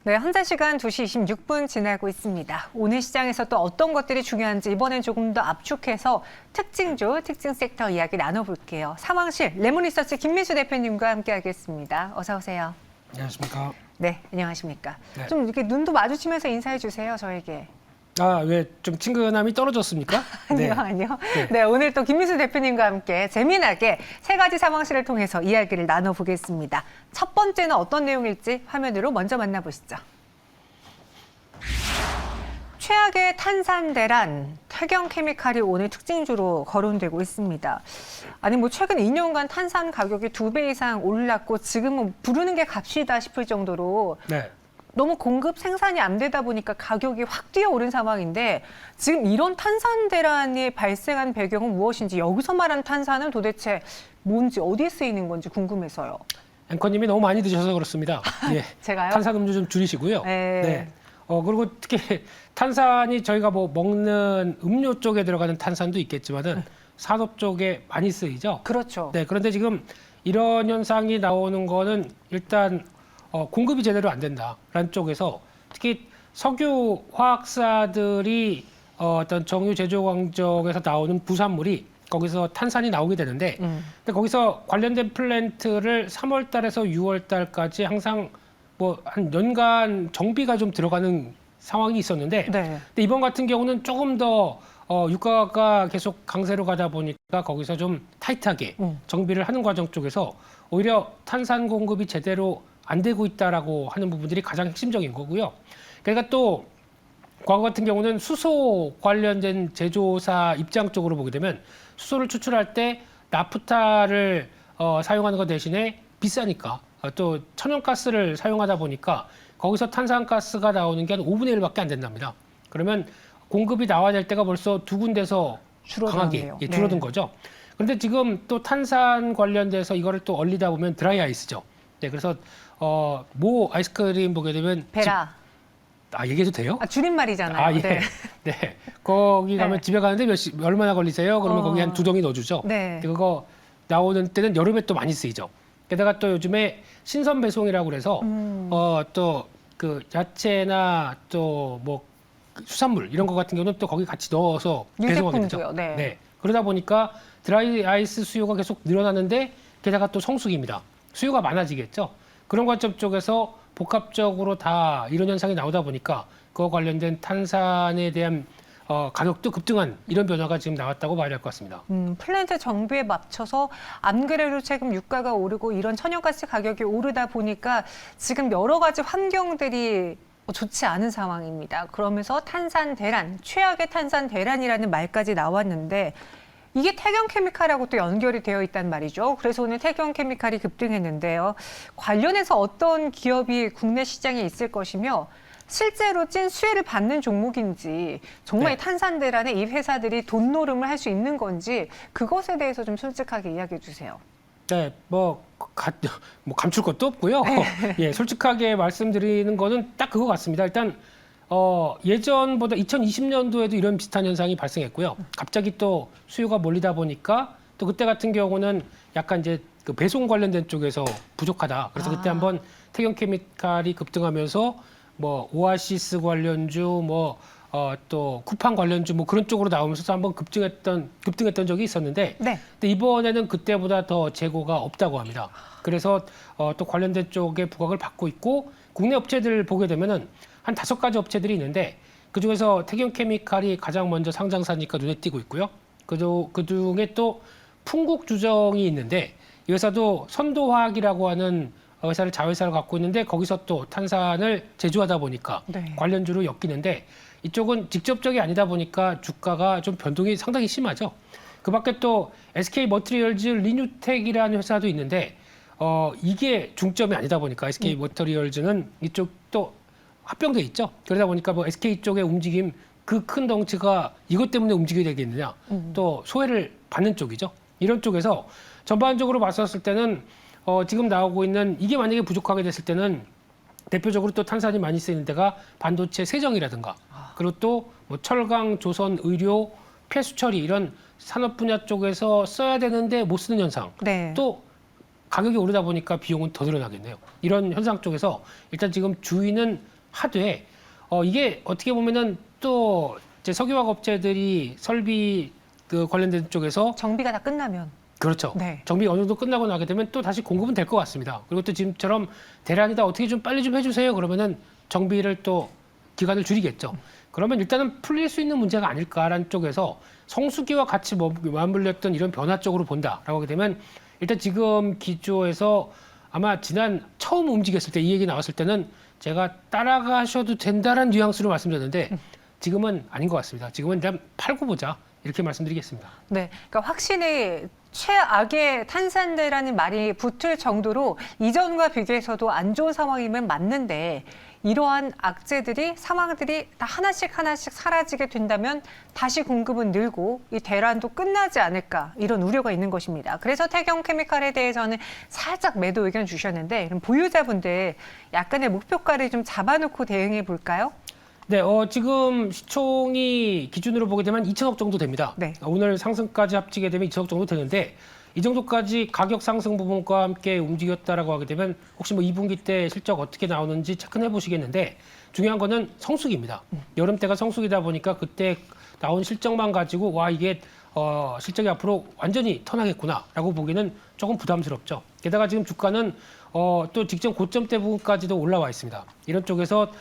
네, 현재 시간 2시 26분 지나고 있습니다. 오늘 시장에서 또 어떤 것들이 중요한지 이번엔 조금 더 압축해서 특징주, 특징 섹터 이야기 나눠볼게요. 상황실 레몬리서치 김민수 대표님과 함께하겠습니다. 어서 오세요. 안녕하십니까. 네, 안녕하십니까. 네. 좀 이렇게 눈도 마주치면서 인사해 주세요, 저에게. 왜 좀 친근함이 떨어졌습니까? 아니요, 아니요. 네. 네, 오늘 또 김민수 대표님과 함께 재미나게 세 가지 상황실을 통해서 이야기를 나눠보겠습니다. 첫 번째는 어떤 내용일지 화면으로 먼저 만나보시죠. 최악의 탄산대란, 태경케미칼이 오늘 특징주로 거론되고 있습니다. 아니 뭐 최근 2년간 탄산 가격이 2배 이상 올랐고 지금은 부르는 게 값이다 싶을 정도로 네. 너무 공급 생산이 안 되다 보니까 가격이 확 뛰어오른 상황인데 지금 이런 탄산 대란이 발생한 배경은 무엇인지 여기서 말하는 탄산은 도대체 뭔지 어디에 쓰이는 건지 궁금해서요. 앵커님이 너무 많이 드셔서 그렇습니다. 예. 제가요? 탄산음료 좀 줄이시고요. 네. 그리고 특히 탄산이 저희가 뭐 먹는 음료 쪽에 들어가는 탄산도 있겠지만은 산업 쪽에 많이 쓰이죠. 그렇죠. 네. 그런데 지금 이런 현상이 나오는 거는 일단 공급이 제대로 안 된다라는 쪽에서 특히 석유 화학사들이 어떤 정유 제조 광적에서 나오는 부산물이 거기서 탄산이 나오게 되는데 근데 거기서 관련된 플랜트를 3월 달에서 6월 달까지 항상 뭐 한 연간 정비가 좀 들어가는 상황이 있었는데 네. 근데 이번 같은 경우는 조금 더 유가가 계속 강세로 가다 보니까 거기서 좀 타이트하게 정비를 하는 과정 쪽에서 오히려 탄산 공급이 제대로 안 되고 있다라고 하는 부분들이 가장 핵심적인 거고요. 그러니까 또 과거 같은 경우는 수소 관련된 제조사 입장 쪽으로 보게 되면 수소를 추출할 때 나프타를 사용하는 것 대신에 비싸니까 또 천연가스를 사용하다 보니까 거기서 탄산가스가 나오는 게 한 5분의 1밖에 안 된답니다. 그러면 공급이 나와야 될 때가 벌써 두 군데서 강하게 줄어든 거죠. 그런데 지금 또 탄산 관련돼서 이거를 또 얼리다 보면 드라이 아이스죠. 네, 그래서 모 아이스크림 보게 되면 베라. 얘기해도 돼요? 줄임말이잖아요. 예. 네. 네. 거기 가면 네. 집에 가는데 얼마나 걸리세요? 그러면 거기 한 2덩이 넣어주죠. 네. 그거 나오는 때는 여름에 또 많이 쓰이죠. 게다가 또 요즘에 신선 배송이라고 그래서 또 그 야채나 또 뭐 수산물 이런 거 같은 경우는 또 거기 같이 넣어서 배송하게 되죠. 유제품도요. 네. 네. 그러다 보니까 드라이 아이스 수요가 계속 늘어나는데 게다가 또 성수기입니다. 수요가 많아지겠죠. 그런 관점 쪽에서 복합적으로 다 이런 현상이 나오다 보니까 그와 관련된 탄산에 대한 가격도 급등한 이런 변화가 지금 나왔다고 봐야 될 것 같습니다. 플랜트 정비에 맞춰서 안 그래도 최근 유가가 오르고 이런 천연가스 가격이 오르다 보니까 지금 여러 가지 환경들이 좋지 않은 상황입니다. 그러면서 탄산 대란, 최악의 탄산 대란이라는 말까지 나왔는데 이게 태경케미칼하고 또 연결이 되어 있단 말이죠. 그래서 오늘 태경케미칼이 급등했는데요. 관련해서 어떤 기업이 국내 시장에 있을 것이며 실제로 찐 수혜를 받는 종목인지 정말 네. 탄산 대란에 이 회사들이 돈 노름을 할 수 있는 건지 그것에 대해서 좀 솔직하게 이야기해 주세요. 네, 뭐 감출 것도 없고요. 예, 솔직하게 말씀드리는 거는 딱 그거 같습니다. 일단 예전보다 2020년도에도 이런 비슷한 현상이 발생했고요. 갑자기 또 수요가 몰리다 보니까 또 그때 같은 경우는 약간 이제 그 배송 관련된 쪽에서 부족하다. 그래서 그때 한번 태경케미칼이 급등하면서 뭐 오아시스 관련주, 또 쿠팡 관련주 뭐 그런 쪽으로 나오면서 한번 급등했던 적이 있었는데, 네. 근데 이번에는 그때보다 더 재고가 없다고 합니다. 그래서 또 관련된 쪽에 부각을 받고 있고 국내 업체들 보게 되면은 한 5가지 업체들이 있는데 그 중에서 태경케미칼이 가장 먼저 상장사니까 눈에 띄고 있고요. 그 중에 또 풍국주정이 있는데 이 회사도 선도화학이라고 하는 회사를 자회사를 갖고 있는데 거기서 또 탄산을 제조하다 보니까 네. 관련주로 엮이는데 이쪽은 직접적이 아니다 보니까 주가가 좀 변동이 상당히 심하죠. 그 밖에 또 SK 머티리얼즈 리뉴텍이라는 회사도 있는데 이게 중점이 아니다 보니까 SK 머티리얼즈는 이쪽 또 합병돼 있죠. 그러다 보니까 뭐 SK 쪽의 움직임 그 큰 덩치가 이것 때문에 움직이게 되겠느냐 또 소외를 받는 쪽이죠. 이런 쪽에서 전반적으로 봤었을 때는 지금 나오고 있는 이게 만약에 부족하게 됐을 때는 대표적으로 또 탄산이 많이 쓰이는 데가 반도체 세정이라든가 그리고 또 뭐 철강, 조선, 의료, 폐수 처리 이런 산업 분야 쪽에서 써야 되는데 못 쓰는 현상. 네. 또 가격이 오르다 보니까 비용은 더 늘어나겠네요. 이런 현상 쪽에서 일단 지금 주위는 하되 이게 어떻게 보면은 또 이제 석유화학 업체들이 설비 그 관련된 쪽에서 정비가 다 끝나면. 그렇죠. 네. 정비가 어느 정도 끝나고 나게 되면 또 다시 공급은 될 것 같습니다. 그리고 또 지금처럼 대란이다 어떻게 좀 빨리 좀 해주세요. 그러면은 정비를 또 기간을 줄이겠죠. 그러면 일단은 풀릴 수 있는 문제가 아닐까라는 쪽에서 성수기와 같이 맞물렸던 이런 변화 쪽으로 본다라고 하게 되면 일단 지금 기조에서 아마 지난 처음 움직였을 때 이 얘기 나왔을 때는 제가 따라가셔도 된다라는 뉘앙스로 말씀드렸는데 지금은 아닌 것 같습니다. 지금은 일단 팔고 보자 이렇게 말씀드리겠습니다. 네, 그러니까 확신이 최악의 탄산대라는 말이 붙을 정도로 이전과 비교해서도 안 좋은 상황이면 맞는데 이러한 악재들이 상황들이 다 하나씩 사라지게 된다면 다시 공급은 늘고 이 대란도 끝나지 않을까 이런 우려가 있는 것입니다. 그래서 태경케미칼에 대해서는 살짝 매도 의견 주셨는데 그럼 보유자분들 약간의 목표가를 좀 잡아놓고 대응해 볼까요? 네, 지금 시총이 기준으로 보게 되면 2천억 정도 됩니다. 네. 오늘 상승까지 합치게 되면 2천억 정도 되는데 이 정도까지 가격 상승 부분과 함께 움직였다라고 하게 되면 혹시 뭐 2분기 때 실적 어떻게 나오는지 체크해 보시겠는데 중요한 거는 성수기입니다. 여름 때가 성수기다 보니까 그때 나온 실적만 가지고 와 이게 실적이 앞으로 완전히 턴하겠구나라고 보기는 조금 부담스럽죠. 게다가 지금 주가는 또 직전 고점대 부분까지도 올라와 있습니다. 이런 쪽에서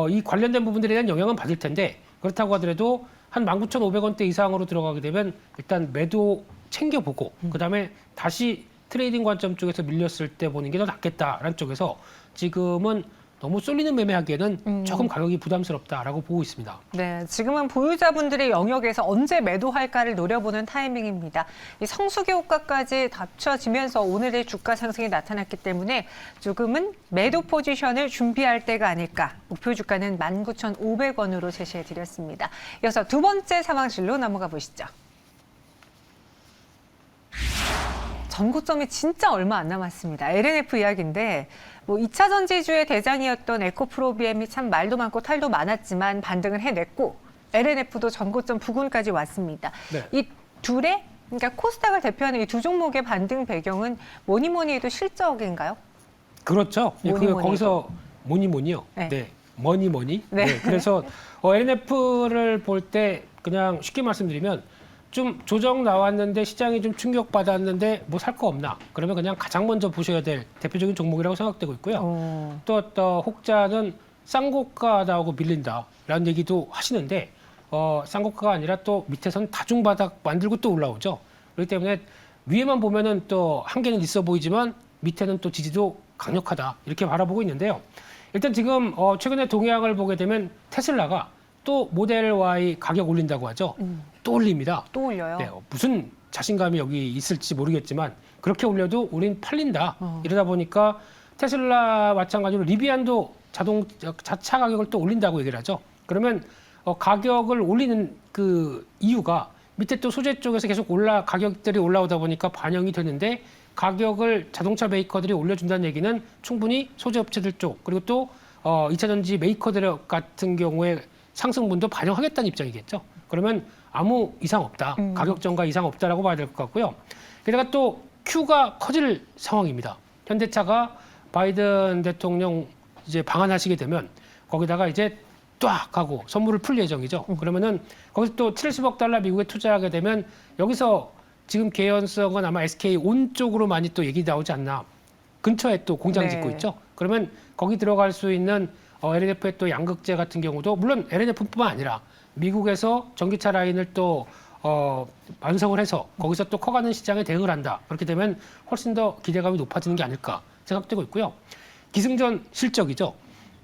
이 관련된 부분들에 대한 영향은 받을 텐데 그렇다고 하더라도 한 19,500원대 이상으로 들어가게 되면 일단 매도 챙겨보고 그다음에 다시 트레이딩 관점 쪽에서 밀렸을 때 보는 게 더 낫겠다라는 쪽에서 지금은 너무 쏠리는 매매하기에는 조금 가격이 부담스럽다라고 보고 있습니다. 네, 지금은 보유자분들의 영역에서 언제 매도할까를 노려보는 타이밍입니다. 이 성수기 효과까지 합쳐지면서 오늘의 주가 상승이 나타났기 때문에 조금은 매도 포지션을 준비할 때가 아닐까. 목표 주가는 19,500원으로 제시해 드렸습니다. 이어서 두 번째 상황실로 넘어가 보시죠. 전고점이 진짜 얼마 안 남았습니다. LNF 이야기인데 뭐 2차 전지주의 대장이었던 에코프로비엠이 참 말도 많고 탈도 많았지만 반등을 해냈고 LNF도 전고점 부근까지 왔습니다. 네. 이 둘의 그러니까 코스닥을 대표하는 이 두 종목의 반등 배경은 뭐니 해도 실적인가요? 그렇죠. 거기서 뭐니요. 네. 네. 뭐니. 네. 네. 그래서 LNF를 볼 때 그냥 쉽게 말씀드리면 좀 조정 나왔는데 시장이 좀 충격받았는데 뭐 살 거 없나? 그러면 그냥 가장 먼저 보셔야 될 대표적인 종목이라고 생각되고 있고요. 또 혹자는 쌍고가 나오고 밀린다라는 얘기도 하시는데 쌍고가가 아니라 또 밑에서는 다중바닥 만들고 또 올라오죠. 그렇기 때문에 위에만 보면은 또 한계는 있어 보이지만 밑에는 또 지지도 강력하다 이렇게 바라보고 있는데요. 일단 지금 최근에 동향을 보게 되면 테슬라가 또 모델 Y 가격 올린다고 하죠. 또 올립니다. 또 올려요. 네, 무슨 자신감이 여기 있을지 모르겠지만 그렇게 올려도 우린 팔린다. 이러다 보니까 테슬라 마찬가지로 리비안도 자차 가격을 또 올린다고 얘기를 하죠. 그러면 가격을 올리는 그 이유가 밑에 또 소재 쪽에서 계속 가격들이 올라오다 보니까 반영이 되는데 가격을 자동차 메이커들이 올려준다는 얘기는 충분히 소재 업체들 쪽 그리고 또 2차 전지 메이커들 같은 경우에 상승분도 반영하겠다는 입장이겠죠. 그러면 아무 이상 없다. 가격 전가 이상 없다라고 봐야 될 것 같고요. 게다가 또 Q가 커질 상황입니다. 현대차가 바이든 대통령 이제 방한하시게 되면 거기다가 이제 딱 하고 선물을 풀 예정이죠. 그러면은 거기서 또 70억 달러 미국에 투자하게 되면 여기서 지금 개연성은 아마 SK온 쪽으로 많이 또 얘기 나오지 않나. 근처에 또 공장 짓고 있죠. 그러면 거기 들어갈 수 있는 LNF의 또 양극재 같은 경우도 물론 LNF뿐만 아니라 미국에서 전기차 라인을 또 완성을 해서 거기서 또 커가는 시장에 대응을 한다. 그렇게 되면 훨씬 더 기대감이 높아지는 게 아닐까 생각되고 있고요. 기승전 실적이죠.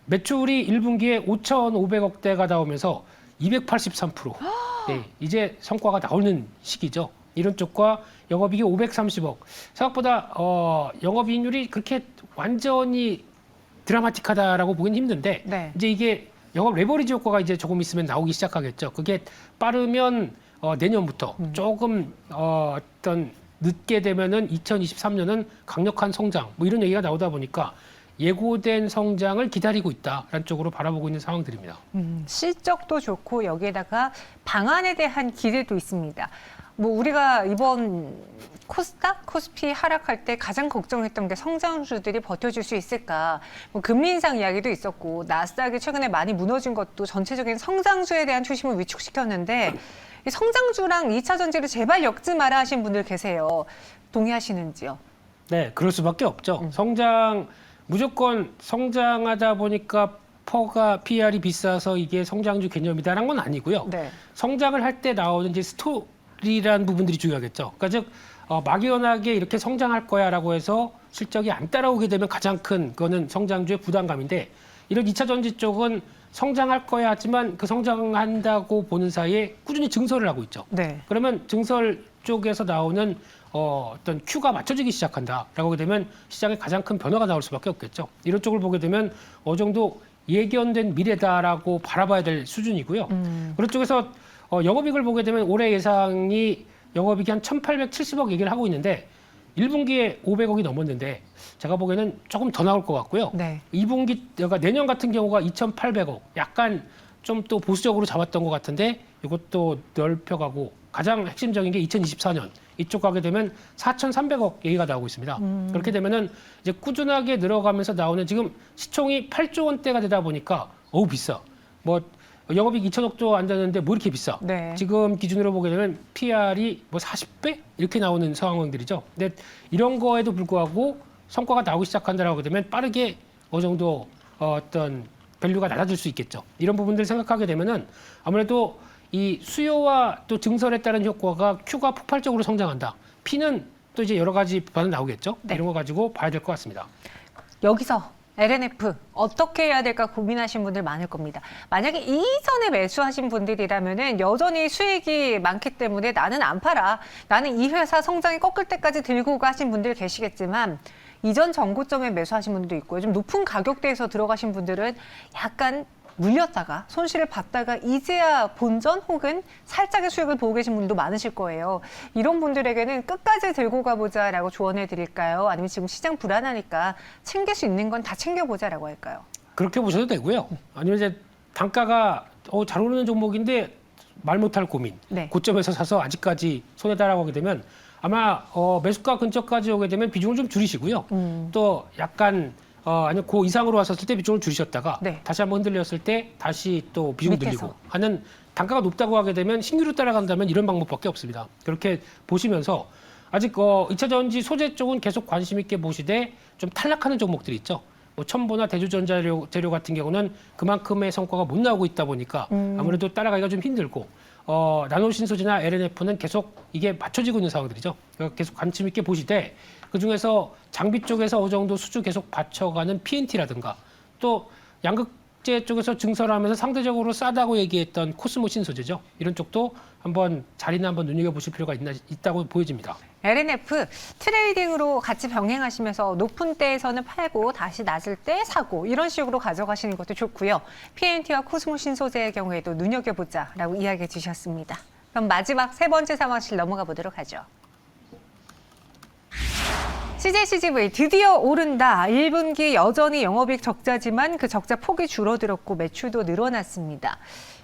매출이 1분기에 5,500억대가 나오면서 283%. 네, 이제 성과가 나오는 시기죠. 이런 쪽과 영업이익이 530억. 생각보다 영업이익률이 그렇게 완전히 드라마틱하다라고 보기는 힘든데 네. 이제 이게 영업 레버리지 효과가 이제 조금 있으면 나오기 시작하겠죠. 그게 빠르면 내년부터 조금 어떤 늦게 되면은 2023년은 강력한 성장 뭐 이런 얘기가 나오다 보니까 예고된 성장을 기다리고 있다라는 쪽으로 바라보고 있는 상황들입니다. 실적도 좋고 여기에다가 방안에 대한 기대도 있습니다. 뭐 우리가 이번 코스닥, 코스피 하락할 때 가장 걱정했던 게 성장주들이 버텨줄 수 있을까. 뭐 금리 인상 이야기도 있었고 나스닥이 최근에 많이 무너진 것도 전체적인 성장주에 대한 초심을 위축시켰는데 이 성장주랑 2차 전지를 제발 엮지 마라 하신 분들 계세요. 동의하시는지요? 네, 그럴 수밖에 없죠. 무조건 성장하다 보니까 퍼가 PR이 비싸서 이게 성장주 개념이다라는 건 아니고요. 네. 성장을 할 때 나오는 이제 스토리라는 부분들이 중요하겠죠. 그러니까 즉 막연하게 이렇게 성장할 거야라고 해서 실적이 안 따라오게 되면 가장 큰 그거는 성장주의 부담감인데 이런 2차 전지 쪽은 성장할 거야 하지만 그 성장한다고 보는 사이에 꾸준히 증설을 하고 있죠. 네. 그러면 증설 쪽에서 나오는 어떤 큐가 맞춰지기 시작한다라고 하게 되면 시장에 가장 큰 변화가 나올 수밖에 없겠죠. 이런 쪽을 보게 되면 어느 정도 예견된 미래다라고 바라봐야 될 수준이고요. 그런 쪽에서 영업이익을 보게 되면 올해 예상이 영업이익이 한 1,870억 얘기를 하고 있는데 1분기에 500억이 넘었는데 제가 보기에는 조금 더 나올 것 같고요. 네. 2분기, 그러니까 내년 같은 경우가 2,800억, 약간 좀 또 보수적으로 잡았던 것 같은데 이것도 넓혀가고 가장 핵심적인 게 2024년 이쪽 가게 되면 4,300억 얘기가 나오고 있습니다. 그렇게 되면은 이제 꾸준하게 늘어가면서 나오는 지금 시총이 8조 원대가 되다 보니까 어우 비싸. 뭐 영업이익 2천억도 안 되는데 뭐 이렇게 비싸. 네. 지금 기준으로 보게 되면 PR이 뭐 40배 이렇게 나오는 상황들이죠. 근데 이런 거에도 불구하고 성과가 나오기 시작한다라고 하게 되면 빠르게 어느 정도 어떤 밸류가 낮아질 수 있겠죠. 이런 부분들을 생각하게 되면은 아무래도 이 수요와 또 증설에 따른 효과가 Q가 폭발적으로 성장한다. P는 또 이제 여러 가지 반응 나오겠죠. 네. 이런 거 가지고 봐야 될 것 같습니다. 여기서 LNF 어떻게 해야 될까 고민하신 분들 많을 겁니다. 만약에 이전에 매수하신 분들이라면은 여전히 수익이 많기 때문에 나는 안 팔아. 나는 이 회사 성장이 꺾일 때까지 들고 가신 분들 계시겠지만 이전 정고점에 매수하신 분들도 있고요. 좀 높은 가격대에서 들어가신 분들은 약간 물렸다가 손실을 봤다가 이제야 본전 혹은 살짝의 수익을 보고 계신 분도 많으실 거예요. 이런 분들에게는 끝까지 들고 가보자라고 조언해 드릴까요? 아니면 지금 시장 불안하니까 챙길 수 있는 건 다 챙겨보자라고 할까요? 그렇게 보셔도 되고요. 아니면 이제 단가가 잘 오르는 종목인데 말 못할 고민. 네. 고점에서 사서 아직까지 손해다라고 하게 되면 아마 매수가 근처까지 오게 되면 비중을 좀 줄이시고요. 또 약간 아니면 그 이상으로 왔었을 때 비중을 줄이셨다가 네. 다시 한번 흔들렸을 때 다시 또 비중 밑에서. 늘리고 하는 단가가 높다고 하게 되면 신규로 따라간다면 이런 방법밖에 없습니다. 그렇게 보시면서 아직 2차 전지 소재 쪽은 계속 관심 있게 보시되 좀 탈락하는 종목들이 있죠. 뭐 첨보나 대주전자재료 같은 경우는 그만큼의 성과가 못 나오고 있다 보니까 아무래도 따라가기가 좀 힘들고 나노신소재나 LNF는 계속 이게 맞춰지고 있는 상황들이죠. 그러니까 계속 관심 있게 보시되 그중에서 장비 쪽에서 어느 정도 수주 계속 받쳐가는 PNT라든가 또 양극재 쪽에서 증설하면서 상대적으로 싸다고 얘기했던 코스모 신소재죠. 이런 쪽도 한번 자리나 한번 눈여겨보실 필요가 있다고 보여집니다. LNF 트레이딩으로 같이 병행하시면서 높은 때에서는 팔고 다시 낮을 때 사고 이런 식으로 가져가시는 것도 좋고요. PNT와 코스모 신소재의 경우에도 눈여겨보자라고 이야기해 주셨습니다. 그럼 마지막 세 번째 상황실 넘어가 보도록 하죠. CJCGV 드디어 오른다. 1분기 여전히 영업이익 적자지만 그 적자 폭이 줄어들었고 매출도 늘어났습니다.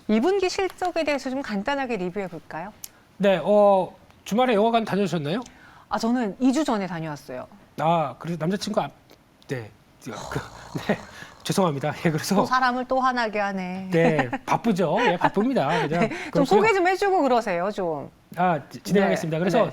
2분기 실적에 대해서 좀 간단하게 리뷰해 볼까요? 네, 주말에 영화관 다녀오셨나요? 저는 2주 전에 다녀왔어요. 그래서 남자친구 네, 네, 죄송합니다. 예, 그래서 또 사람을 또 화나게 하네. 네, 바쁘죠. 예, 바쁩니다. 그냥 좀 그렇고요. 소개 좀 해주고 그러세요, 좀. 진행하겠습니다. 네, 그래서 네.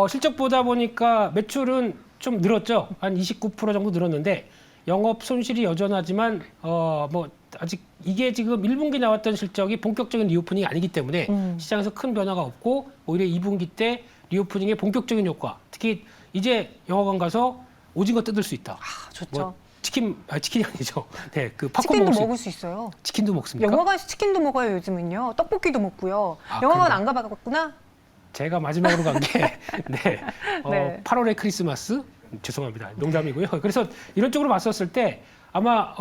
실적 보다 보니까 매출은 좀 늘었죠. 한 29% 정도 늘었는데 영업 손실이 여전하지만 뭐 아직 이게 지금 1분기 나왔던 실적이 본격적인 리오프닝이 아니기 때문에 시장에서 큰 변화가 없고 오히려 2분기 때 리오프닝의 본격적인 효과. 특히 이제 영화관 가서 오징어 뜯을 수 있다. 좋죠. 뭐 치킨이 아니죠. 네, 그 팝콘 치킨도 먹을 수 먹을 수 있어요. 치킨도 먹습니까? 영화관에서 치킨도 먹어요, 요즘은요. 떡볶이도 먹고요. 영화관 근데 안 가봤구나? 제가 마지막으로 간 게 네, 네. 8월의 크리스마스 죄송합니다. 농담이고요. 그래서 이런 쪽으로 봤었을 때 아마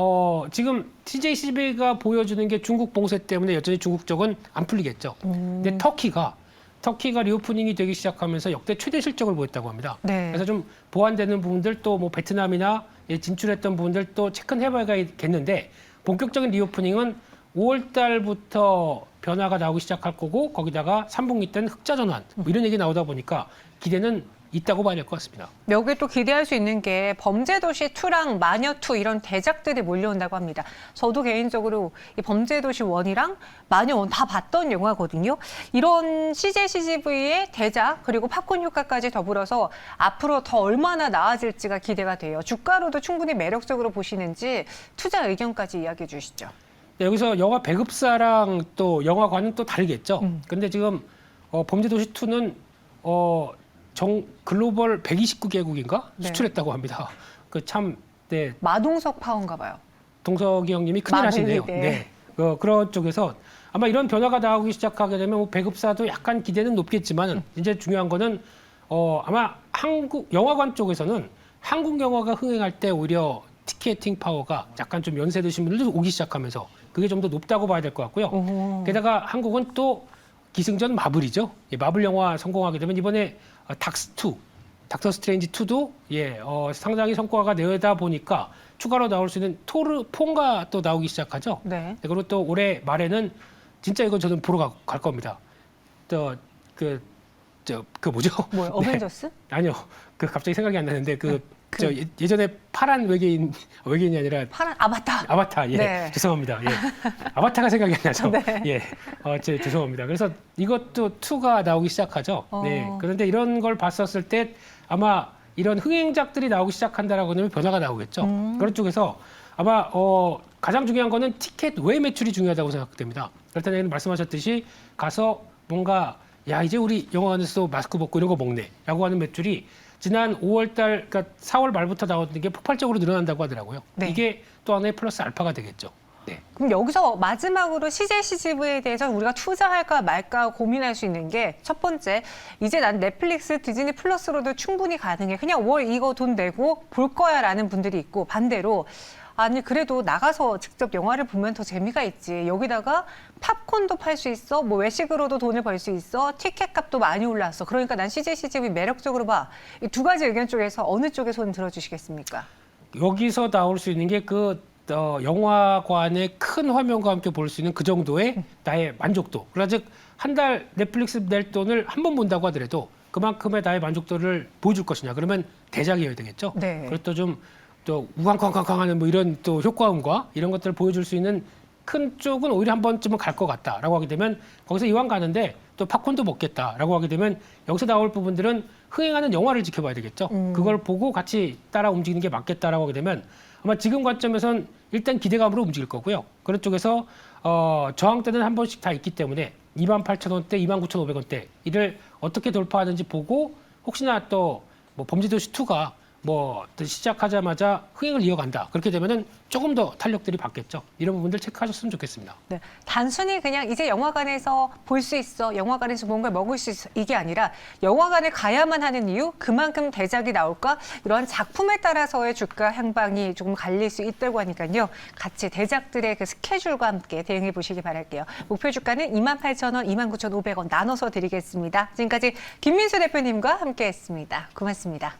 지금 CJCJV가 보여주는 게 중국 봉쇄 때문에 여전히 중국 쪽은 안 풀리겠죠. 근데 터키가 리오프닝이 되기 시작하면서 역대 최대 실적을 보였다고 합니다. 네. 그래서 좀 보완되는 부분들 또 뭐 베트남이나 진출했던 부분들 또 체크는 해봐야겠는데 본격적인 리오프닝은 5월 달부터 변화가 나오기 시작할 거고 거기다가 3분기 때는 흑자 전환 뭐 이런 얘기 나오다 보니까 기대는 있다고 봐야 될 것 같습니다. 여기 또 기대할 수 있는 게 범죄도시 2랑 마녀 2 이런 대작들이 몰려온다고 합니다. 저도 개인적으로 이 범죄도시 1이랑 마녀 1 다 봤던 영화거든요. 이런 CJ CGV의 대작 그리고 팝콘 효과까지 더불어서 앞으로 더 얼마나 나아질지가 기대가 돼요. 주가로도 충분히 매력적으로 보시는지 투자 의견까지 이야기해 주시죠. 네, 여기서 영화 배급사랑 또 영화관은 또 다르겠죠. 근데 지금 범죄도시 2는 글로벌 129개국인가 네. 수출했다고 합니다. 그 참 네, 마동석 파워인가 봐요. 동석이 형님이 큰일 하시네요. 네. 네. 그런 쪽에서 아마 이런 변화가 나오기 시작하게 되면 뭐 배급사도 약간 기대는 높겠지만 이제 중요한 거는 아마 한국 영화관 쪽에서는 한국 영화가 흥행할 때 오히려 티켓팅 파워가 약간 좀 연세 드신 분들도 오기 시작하면서 그게 좀 더 높다고 봐야 될 것 같고요. 오. 게다가 한국은 또 기승전 마블이죠. 예, 마블 영화 성공하게 되면 이번에 닥터 스트레인지 2도 상당히 성과가 내다 보니까 추가로 나올 수 있는 토르 폰가 또 나오기 시작하죠. 네. 그리고 또 올해 말에는 진짜 이건 저는 보러 갈 겁니다. 그 뭐죠? 뭐요? 네. 어벤져스? 아니요. 그 갑자기 생각이 안 나는데 예전에 파란 외계인이 아니라 파란 아바타. 아바타. 예. 네. 죄송합니다. 예. 아바타가 생각이 안 나죠. 네. 예. 죄송합니다. 그래서 이것도 2가 나오기 시작하죠. 네. 그런데 이런 걸 봤었을 때 아마 이런 흥행작들이 나오기 시작한다라고 하면 변화가 나오겠죠. 그런 쪽에서 아마 가장 중요한 거는 티켓 외 매출이 중요하다고 생각됩니다. 그렇다면 말씀하셨듯이 가서 뭔가 야 이제 우리 영화관에서 마스크 벗고 이런 거 먹네라고 하는 매출이 지난 5월달, 그러니까 4월 말부터 나오는 게 폭발적으로 늘어난다고 하더라고요. 네. 이게 또 하나의 플러스 알파가 되겠죠. 네. 그럼 여기서 마지막으로 CJ CGV에 대해서 우리가 투자할까 말까 고민할 수 있는 게 첫 번째, 이제 난 넷플릭스, 디즈니 플러스로도 충분히 가능해. 그냥 월 이거 돈 내고 볼 거야라는 분들이 있고 반대로 아니 그래도 나가서 직접 영화를 보면 더 재미가 있지. 여기다가 팝콘도 팔 수 있어. 뭐 외식으로도 돈을 벌 수 있어. 티켓값도 많이 올랐어. 그러니까 난 CJ CGV 매력적으로 봐. 이 두 가지 의견 쪽에서 어느 쪽에 손 들어주시겠습니까? 여기서 나올 수 있는 게 영화관의 큰 화면과 함께 볼 수 있는 그 정도의 나의 만족도. 그러나 즉 한 달 넷플릭스 낼 돈을 한 번 본다고 하더라도 그만큼의 나의 만족도를 보여줄 것이냐. 그러면 대작이어야 되겠죠. 네. 그리고 또 우왕쾅쾅쾅하는 뭐 이런 또 효과음과 이런 것들을 보여줄 수 있는 큰 쪽은 오히려 한 번쯤은 갈 것 같다라고 하게 되면 거기서 이왕 가는데 또 팝콘도 먹겠다라고 하게 되면 여기서 나올 부분들은 흥행하는 영화를 지켜봐야 되겠죠. 그걸 보고 같이 따라 움직이는 게 맞겠다라고 하게 되면 아마 지금 관점에선 일단 기대감으로 움직일 거고요. 그런 쪽에서 저항 때는 한 번씩 다 있기 때문에 28,000원대, 29,500원대 이를 어떻게 돌파하는지 보고 혹시나 또 뭐 범죄도시 2가 뭐 시작하자마자 흥행을 이어간다. 그렇게 되면은 조금 더 탄력들이 받겠죠. 이런 부분들 체크하셨으면 좋겠습니다. 네, 단순히 그냥 이제 영화관에서 볼 수 있어, 영화관에서 뭔가 먹을 수 있어 이게 아니라 영화관에 가야만 하는 이유, 그만큼 대작이 나올까 이러한 작품에 따라서의 주가 향방이 조금 갈릴 수 있다고 하니까요. 같이 대작들의 그 스케줄과 함께 대응해 보시기 바랄게요. 목표 주가는 28,000원, 29,500원 나눠서 드리겠습니다. 지금까지 김민수 대표님과 함께했습니다. 고맙습니다.